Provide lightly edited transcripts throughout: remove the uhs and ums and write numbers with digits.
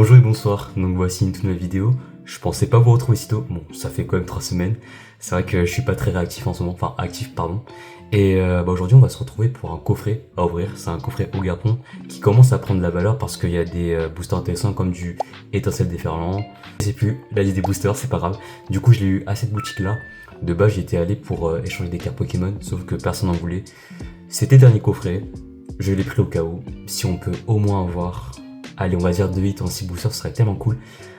Bonjour et bonsoir, donc voici une toute nouvelle vidéo. Je pensais pas vous retrouver sitôt, bon ça fait quand même 3 semaines. C'est vrai que je suis pas très réactif en ce moment, enfin actif pardon. Et aujourd'hui on va se retrouver pour un coffret à ouvrir. C'est un coffret au Japon qui commence à prendre de la valeur parce qu'il y a des boosters intéressants comme du étincelle déferlant. Je sais plus, la liste des boosters, c'est pas grave. Du coup je l'ai eu à cette boutique là. De base j'y étais allé pour échanger des cartes Pokémon, sauf que personne n'en voulait. C'était le dernier coffret, je l'ai pris au cas où. Si on peut au moins avoir, allez, on va dire 2 hits en 6 boosters, ce serait tellement cool.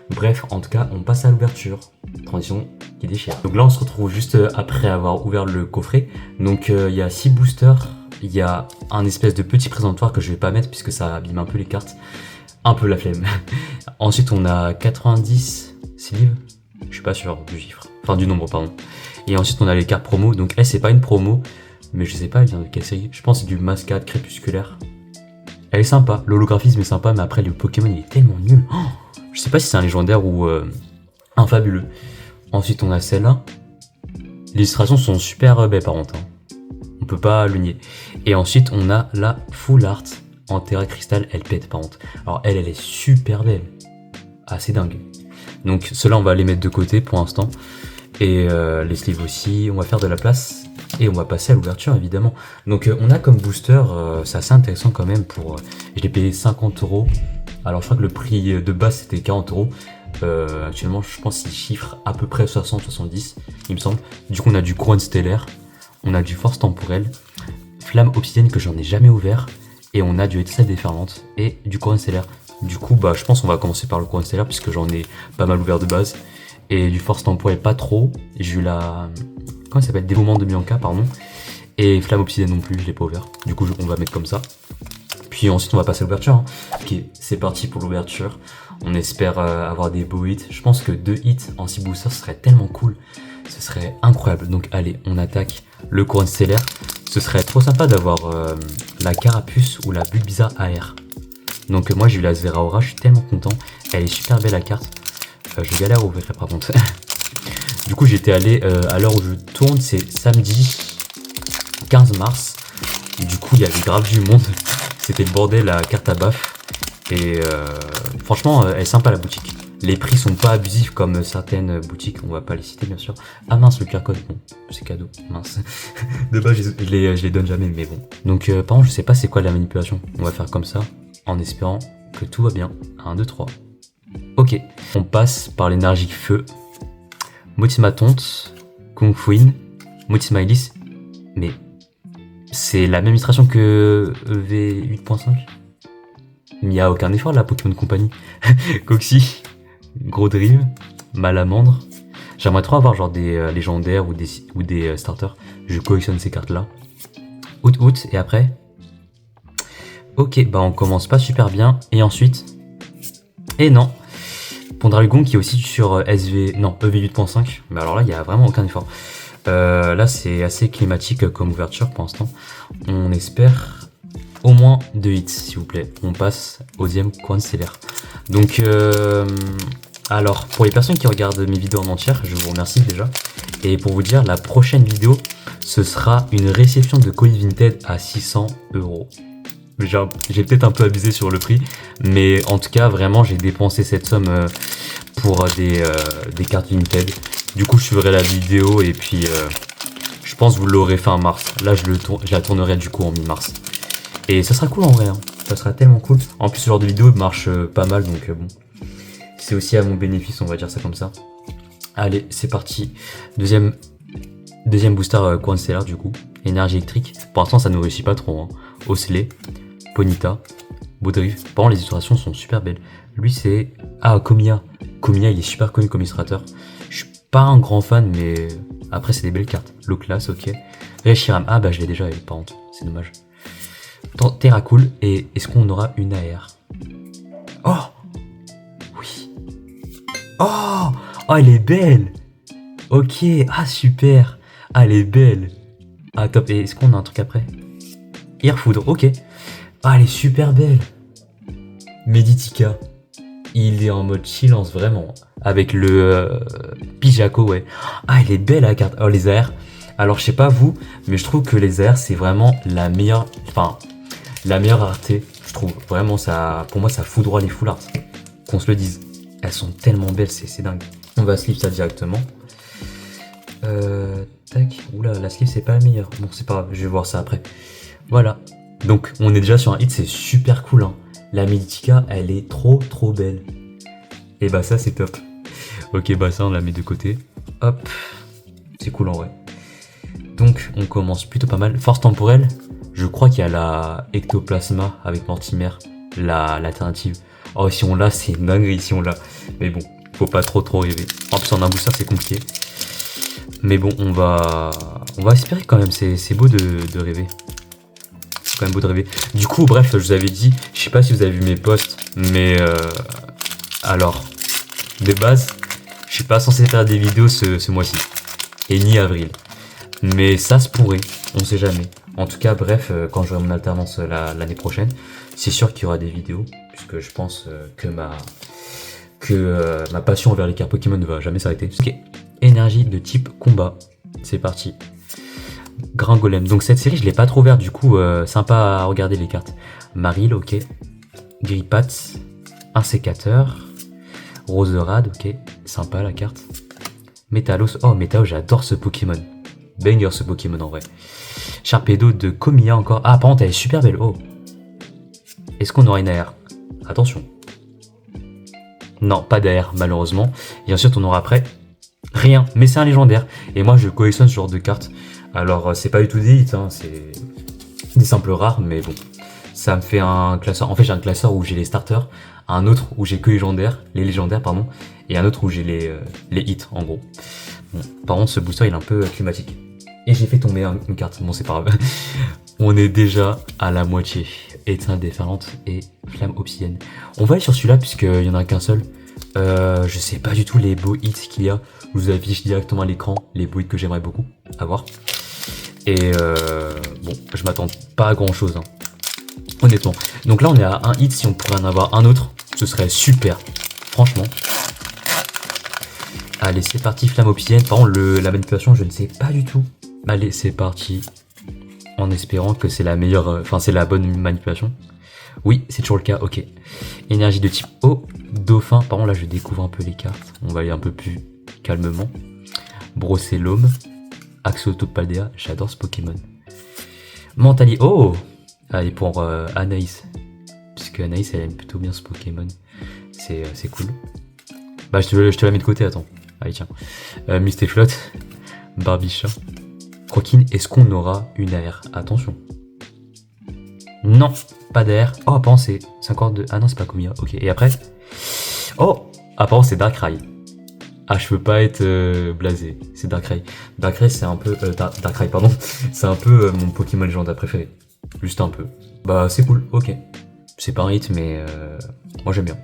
Bref, en tout cas, on passe à l'ouverture. Transition qui déchire. Donc là, on se retrouve juste après avoir ouvert le coffret. Donc il y a 6 boosters. Il y a un espèce de petit présentoir que je vais pas mettre puisque ça abîme un peu les cartes. Un peu la flemme. Ensuite, on a 90 sleeves. Je suis pas sûr du chiffre. Enfin, du nombre, pardon. Et ensuite, on a les cartes promo. Donc elle, c'est pas une promo. Mais je sais pas, elle vient de quelle série. Je pense que c'est du Mascade Crépusculaire. Elle est sympa, l'holographisme est sympa, mais après le Pokémon il est tellement nul. Oh, je sais pas si c'est un légendaire ou un fabuleux. Ensuite on a celle-là. Les illustrations sont super belles par contre. On peut pas le nier. Et ensuite on a la Full Art en Terra Crystal, elle pète par contre. Alors elle est super belle. Ah c'est dingue. Donc ceux-là on va les mettre de côté pour l'instant. Et les sleeves aussi, on va faire de la place. Et on va passer à l'ouverture évidemment. Donc on a comme booster, c'est assez intéressant quand même pour... je l'ai payé 50€. Alors je crois que le prix de base c'était 40€. Actuellement je pense qu'il chiffre à peu près 60-70 il me semble. Du coup on a du couronne stellaire, on a du force temporelle, flamme obsidienne que j'en ai jamais ouvert. Et on a du étincelle déferlante et du couronne stellaire. Du coup bah je pense qu'on va commencer par le couronne stellaire puisque j'en ai pas mal ouvert de base. Et du force temporelle pas trop. J'ai eu la... comment ça s'appelle, dévouement de Bianca, pardon. Et flamme obsidienne non plus, je l'ai pas ouvert. Du coup, on va mettre comme ça. Puis ensuite, on va passer à l'ouverture. Hein. Ok, c'est parti pour l'ouverture. On espère avoir des beaux hits. Je pense que 2 hits en 6 boosters, ce serait tellement cool. Ce serait incroyable. Donc, allez, on attaque le couronne stellaire. Ce serait trop sympa d'avoir la carapuce ou la bulle bizarre AR. Donc, moi, j'ai eu la Zeraora. Je suis tellement content. Elle est super belle, la carte. Je galère à ouvrir par contre. Du coup j'étais allé à l'heure où je tourne, c'est samedi 15 mars. Du coup il y avait grave du monde. C'était le bordel à carte à baf. Et franchement elle est sympa la boutique. Les prix sont pas abusifs comme certaines boutiques, on va pas les citer bien sûr. Ah mince le QR code, bon c'est cadeau, mince. De base je les donne jamais mais bon. Donc par contre je sais pas c'est quoi la manipulation. On va faire comme ça en espérant que tout va bien. 1, 2, 3. Ok, on passe par l'énergie feu. Motimatonte, Kungfuin, Motismailis, mais c'est la même illustration que EV8.5. Mais il n'y a aucun effort là, Pokémon Company. Coxy, Gros Drive, Malamandre. J'aimerais trop avoir genre des légendaires ou des starters. Je collectionne ces cartes là. Out, et après. Ok, bah on commence pas super bien. Et ensuite. Et non. Pondragon qui est aussi sur EV8.5, mais alors là il n'y a vraiment aucun effort. Là c'est assez climatique comme ouverture pour l'instant. On espère au moins 2 hits s'il vous plaît. On passe au deuxième couronne stellaire. Donc alors pour les personnes qui regardent mes vidéos en entière, je vous remercie déjà. Et pour vous dire, la prochaine vidéo ce sera une réception de colis Vinted à 600€. J'ai peut-être un peu abusé sur le prix, mais en tout cas vraiment j'ai dépensé cette somme pour des cartes Vinted. Du coup je suivrai la vidéo et puis je pense que vous l'aurez fin mars. Là je la tournerai du coup en mi-mars. Et ça sera cool en vrai, hein. Ça sera tellement cool. En plus ce genre de vidéo marche pas mal donc bon. C'est aussi à mon bénéfice, on va dire ça comme ça. Allez c'est parti. Deuxième booster couronne stellaire du coup. Énergie électrique. Pour l'instant ça ne réussit pas trop. Hein. Ocelot, Ponyta, Baudrive. Par contre, les illustrations sont super belles. Lui, c'est... Ah, Komiya. Komiya, il est super connu comme illustrateur. Je suis pas un grand fan, mais... Après, c'est des belles cartes. Low class, ok. Reshiram. Ah, bah, je l'ai déjà eu, par contre. C'est dommage. Terracool. Et est-ce qu'on aura une AR? Oh! Oui. Oh! Oh, elle est belle! Ok. Ah, super. Ah, elle est belle. Ah, top. Et est-ce qu'on a un truc après? Airfoudre, ok. Ah, elle est super belle. Meditica. Il est en mode silence, vraiment. Avec le Pijako, ouais. Ah, elle est belle la carte. Oh, les AR. Alors, je sais pas vous, mais je trouve que les AR, c'est vraiment la meilleure... Enfin, la meilleure rareté, je trouve. Vraiment, ça, pour moi, ça foudroie les full art. qu'on se le dise. Elles sont tellement belles, c'est dingue. On va sleeve ça directement. Tac. Oula, la sleeve c'est pas la meilleure. Bon, c'est pas grave, je vais voir ça après. Voilà. Donc, on est déjà sur un hit, c'est super cool. Hein. La Meditica, elle est trop belle. Et bah ça, c'est top. Ok, bah ça, on la met de côté. Hop. C'est cool en vrai. Donc, on commence plutôt pas mal. Force temporelle, je crois qu'il y a la Ectoplasma avec Mortimer, l'alternative. Oh, si on l'a, c'est une dinguerie si on l'a. Mais bon, faut pas trop rêver. En plus, en un booster, c'est compliqué. Mais bon, on va espérer quand même. C'est beau de rêver. C'est quand même beau de rêver. Du coup, bref, je vous avais dit, je sais pas si vous avez vu mes posts, mais alors, de base, je suis pas censé faire des vidéos ce mois-ci. Et ni avril. Mais ça se pourrait, on sait jamais. En tout cas, bref, quand j'aurai mon alternance l'année prochaine, c'est sûr qu'il y aura des vidéos, puisque je pense que ma passion envers les cartes Pokémon ne va jamais s'arrêter. Ok, énergie de type combat, c'est parti. Gringolem, donc cette série je l'ai pas trop verte, du coup sympa à regarder les cartes. Marill, ok. Grippat, un sécateur. Roserade, ok, sympa la carte. Métalos, oh Métao, j'adore ce Pokémon. Banger ce Pokémon en vrai. Sharpedo de Komiya encore. Ah, par contre, elle est super belle. Oh. Est-ce qu'on aura une AR? Attention. Non, pas d'AR, malheureusement. Et ensuite, on aura après rien. Mais c'est un légendaire. Et moi, je collectionne ce genre de cartes. Alors, c'est pas du tout des hits, hein. C'est des simples rares, mais bon. Ça me fait un classeur. En fait, j'ai un classeur où j'ai les starters, un autre où j'ai que les légendaires, pardon, et un autre où j'ai les hits, en gros. Bon, par contre, ce booster, il est un peu climatique. Et j'ai fait tomber une carte. Bon, c'est pas grave. On est déjà à la moitié. Éteinte déferlante et flamme obsidienne. On va aller sur celui-là, puisqu'il y en a qu'un seul. Je sais pas du tout les beaux hits qu'il y a. Je vous affiche directement à l'écran les beaux hits que j'aimerais beaucoup avoir. Et bon, je m'attends pas à grand chose, hein. Honnêtement. Donc là, on est à un hit. Si on pourrait en avoir un autre, ce serait super. Franchement. Allez, c'est parti, flamme obsidienne. Par contre, la manipulation, je ne sais pas du tout. Allez, c'est parti. En espérant que c'est la meilleure... Enfin, c'est la bonne manipulation. Oui, c'est toujours le cas, ok. Énergie de type eau. Dauphin. Par contre, là, je découvre un peu les cartes. On va aller un peu plus calmement. Brossellum. Axolotl Paldea. J'adore ce Pokémon. Mentali. Oh! Allez, pour Anaïs. Puisque Anaïs, elle aime plutôt bien ce Pokémon. C'est cool. Bah, je te la mets de côté, attends. Allez, tiens. Mistéflot. Barbicha. Croquine, est-ce qu'on aura une AR? Attention. Non, pas d'AR. Oh, apparemment, c'est encore de... Ah non, c'est pas Komiya. Ok, et après? Oh, apparemment, c'est Darkrai. Ah, je peux pas être blasé. C'est Darkrai. Darkrai, c'est un peu... Darkrai, pardon. C'est un peu mon Pokémon légendaire préféré. Juste un peu. Bah, c'est cool, ok. C'est pas un hit, mais moi, j'aime bien.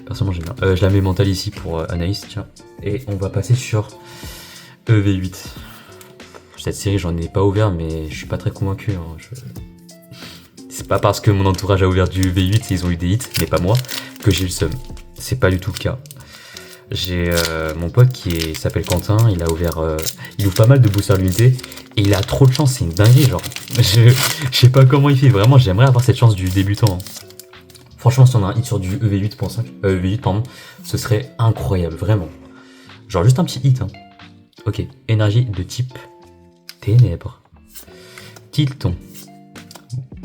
Personnellement, j'aime bien. Je la mets mentale ici pour Anaïs, tiens. Et on va passer sur EV8. Cette série, j'en ai pas ouvert, mais je suis pas très convaincu. Hein. C'est pas parce que mon entourage a ouvert du V8 et ils ont eu des hits, mais pas moi, que j'ai le seum. C'est pas du tout le cas. J'ai mon pote qui s'appelle Quentin, il a ouvert... il ouvre pas mal de boosters l'unité, et il a trop de chance, c'est une dinguerie, genre. Je sais pas comment il fait, vraiment, j'aimerais avoir cette chance du débutant. Hein. Franchement, si on a un hit sur du EV8, pardon, ce serait incroyable, vraiment. Genre juste un petit hit. Hein. Ok, énergie de type ténèbres. Tilton.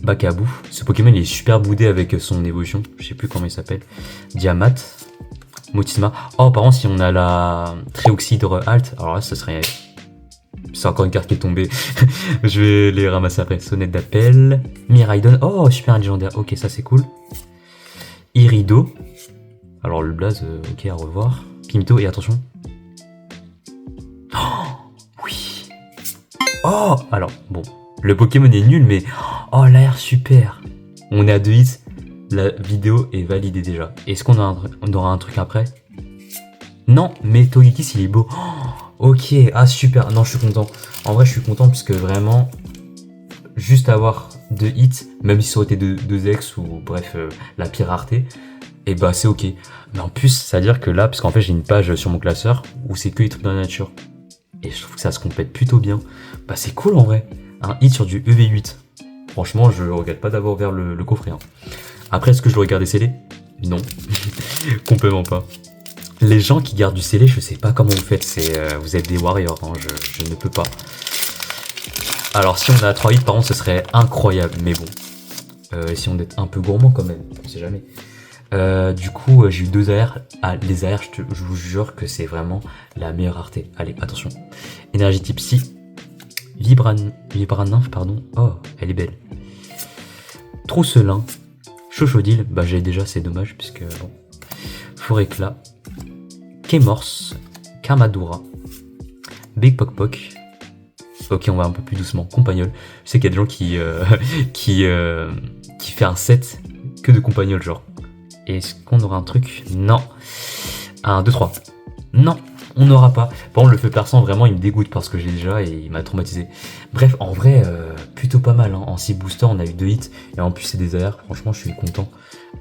Bakabou. Ce Pokémon il est super boudé avec son évolution. Je sais plus comment il s'appelle. Diamat. Motisma. Oh, par contre, si on a la Tréoxydre Alt, alors là, ce serait... C'est encore une carte qui est tombée. Je vais les ramasser après. Sonnette d'appel. Miraidon. Oh, super légendaire. Ok, ça c'est cool. Irido. Alors le blaze, ok, à revoir. Pimito, et attention. Oh, oui. Oh, alors, bon. Le Pokémon est nul, mais... Oh, l'air super. On est à 2 hits. La vidéo est validée déjà. Est-ce qu'on aura un truc après? Non, mais Togekiss, il est beau. Oh, ok, ah super. Non, je suis content. En vrai, je suis content parce que vraiment... Juste avoir 2 hits, même si ça aurait été 2 ex ou bref, la pire rareté, et bah c'est ok. Mais en plus, ça veut dire que là, parce qu'en fait j'ai une page sur mon classeur où c'est que les trucs dans la nature. Et je trouve que ça se complète plutôt bien. Bah c'est cool en vrai. Un hit sur du EV8. Franchement, je regrette pas d'avoir ouvert le coffret. Hein. Après, est-ce que je le regardais scellé? Non, complètement pas. Les gens qui gardent du scellé, je sais pas comment vous faites, vous êtes des warriors, hein, je ne peux pas. Alors si on a 3 hits par contre ce serait incroyable, mais bon. Si on est un peu gourmand quand même, on sait jamais. Du coup j'ai eu 2 AR. Ah, les AR je vous jure que c'est vraiment la meilleure rareté. Allez, attention. Énergie type Psy. Vibra-nymphe, pardon. Oh, elle est belle. Trousselin. Chochodile, bah j'ai déjà, c'est dommage puisque bon. Four-éclat. Kémorse. Karmadura. Big Poc Poc. Ok, on va un peu plus doucement. Compagnol. Je sais qu'il y a des gens qui fait un set que de compagnol, genre. Est-ce qu'on aura un truc? Non. 1, 2, 3. Non, on n'aura pas. Par contre, le feu perçant, vraiment, il me dégoûte parce que j'ai déjà et il m'a traumatisé. Bref, en vrai, plutôt pas mal. Hein. En 6 boosters, on a eu 2 hits. Et en plus, c'est des AR. Franchement, je suis content.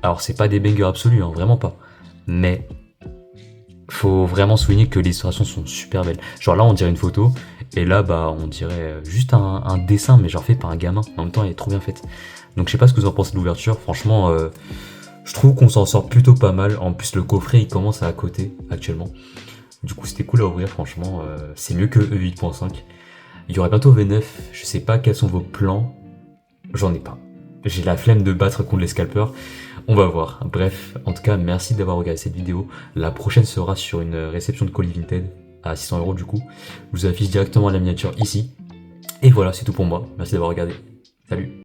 Alors, c'est pas des bangers absolus, hein, vraiment pas. Mais faut vraiment souligner que les illustrations sont super belles. Genre là, on dirait une photo. Et là, bah, on dirait juste un dessin, mais genre fait par un gamin. En même temps, elle est trop bien faite. Donc, je sais pas ce que vous en pensez de l'ouverture. Franchement, je trouve qu'on s'en sort plutôt pas mal. En plus, le coffret, il commence à côté actuellement. Du coup, c'était cool à ouvrir, franchement. C'est mieux que E8.5. Il y aura bientôt V9. Je sais pas quels sont vos plans. J'en ai pas. J'ai la flemme de battre contre les scalpers. On va voir. Bref, en tout cas, merci d'avoir regardé cette vidéo. La prochaine sera sur une réception de colis Vinted à 600 € du coup. Je vous affiche directement la miniature ici. Et voilà, c'est tout pour moi. Merci d'avoir regardé. Salut.